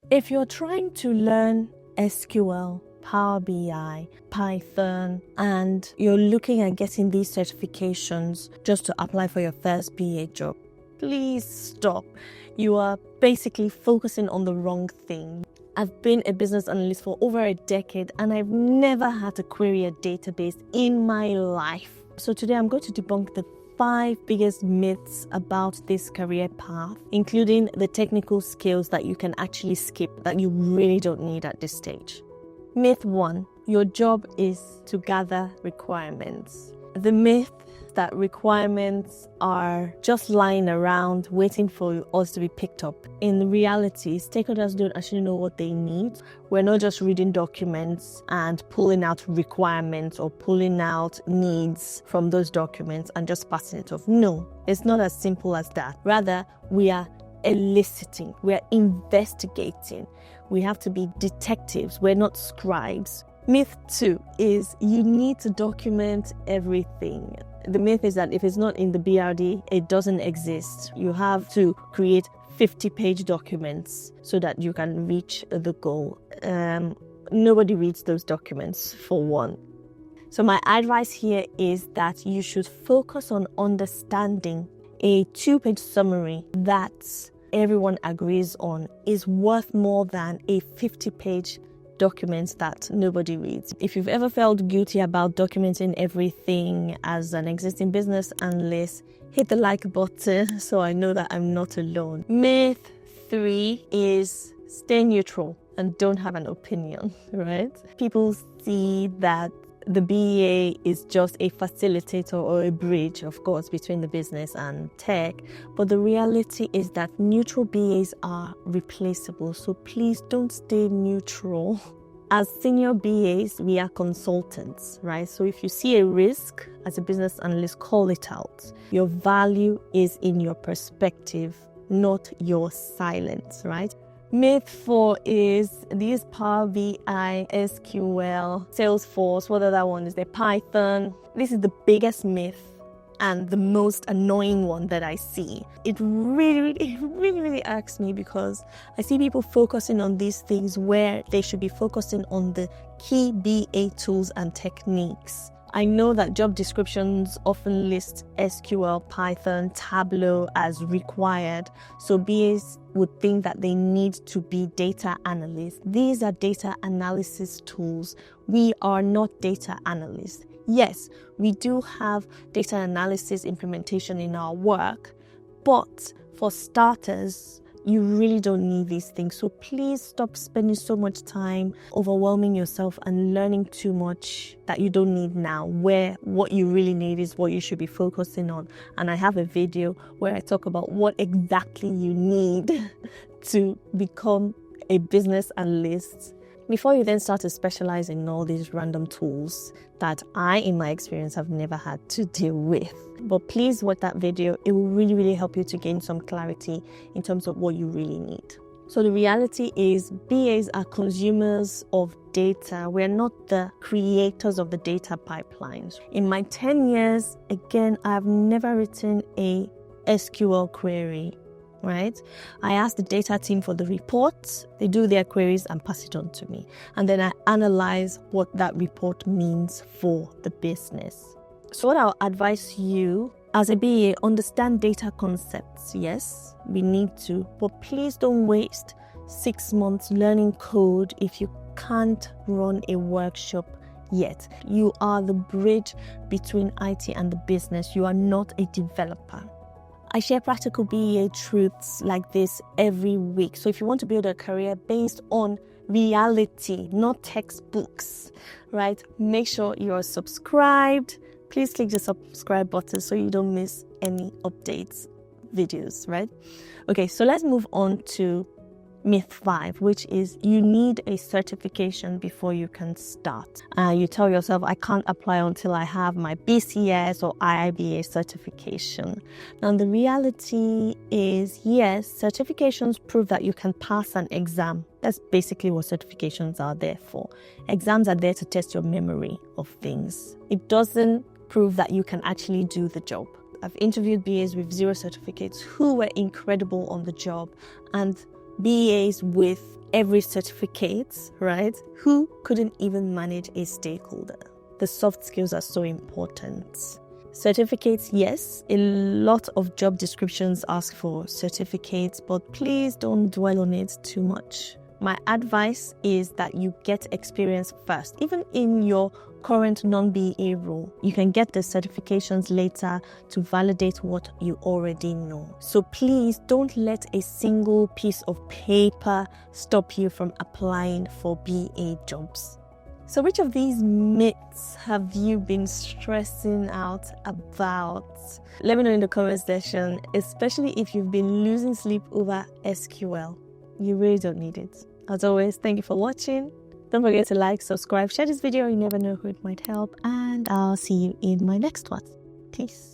If you're trying to learn SQL, Power BI, Python, and you're looking at getting these certifications just to apply for your first BA job, please stop. You are basically focusing on the wrong thing. I've been a business analyst for over a decade and I've never had to query a database in my life. So today I'm going to debunk the 5 biggest myths about this career path, including the technical skills that you can actually skip that you really don't need at this stage. Myth 1, your job is to gather requirements. The myth that requirements are just lying around waiting for us to be picked up. In reality, stakeholders don't actually know what they need. We're not just reading documents and pulling out requirements or pulling out needs from those documents and just passing it off. No, it's not as simple as that. Rather, we are eliciting, we're investigating. We have to be detectives, we're not scribes. Myth 2 is you need to document everything. The myth is that if it's not in the BRD, it doesn't exist. You have to create 50-page documents so that you can reach the goal. Nobody reads those documents, for one. So my advice here is that you should focus on understanding a 2-page summary that everyone agrees on is worth more than a 50-page documents that nobody reads. If you've ever felt guilty about documenting everything as an existing business analyst, hit the like button so I know that I'm not alone. Myth 3 is stay neutral and don't have an opinion, right? People see that the BA is just a facilitator or a bridge, of course, between the business and tech. But the reality is that neutral BAs are replaceable. So please don't stay neutral. As senior BAs, we are consultants, right? So if you see a risk as a business analyst, call it out. Your value is in your perspective, not your silence, right? Myth 4 is these Power BI, SQL, Salesforce, what other one is there? Python. This is the biggest myth and the most annoying one that I see. It really irks me because I see people focusing on these things where they should be focusing on the key BA tools and techniques. I know that job descriptions often list SQL, Python, Tableau as required, so BAs would think that they need to be data analysts. These are data analysis tools. We are not data analysts. Yes, we do have data analysis implementation in our work, but for starters, you really don't need these things. So please stop spending so much time overwhelming yourself and learning too much that you don't need now, where what you really need is what you should be focusing on. And I have a video where I talk about what exactly you need to become a business analyst before you then start to specialize in all these random tools that I, in my experience, have never had to deal with. But please watch that video. It will really help you to gain some clarity in terms of what you really need. So the reality is BAs are consumers of data. We're not the creators of the data pipelines. In my 10 years, again, I've never written a SQL query. Right? I ask the data team for the reports, they do their queries and pass it on to me. And then I analyze what that report means for the business. So what I'll advise you as a BA, understand data concepts. Yes, we need to, but please don't waste 6 months learning code if you can't run a workshop yet. You are the bridge between IT and the business. You are not a developer. I share practical BA truths like this every week. So if you want to build a career based on reality, not textbooks, right? Make sure you're subscribed. Please click the subscribe button so you don't miss any updates, videos, right? Okay, so let's move on to myth 5, which is you need a certification before you can start. You tell yourself, I can't apply until I have my BCS or IIBA certification. Now, the reality is, yes, certifications prove that you can pass an exam. That's basically what certifications are there for. Exams are there to test your memory of things. It doesn't prove that you can actually do the job. I've interviewed BAs with 0 certificates who were incredible on the job, and BAs with every certificate, right? Who couldn't even manage a stakeholder? The soft skills are so important. Certificates, yes, a lot of job descriptions ask for certificates, but please don't dwell on it too much. My advice is that you get experience first. Even in your current non-BA role, you can get the certifications later to validate what you already know. So please don't let a single piece of paper stop you from applying for BA jobs. So which of these myths have you been stressing out about? Let me know in the comment section, especially if you've been losing sleep over SQL. You really don't need it. As always, thank you for watching. Don't forget to like, subscribe, share this video. You never know who it might help. And I'll see you in my next one. Peace.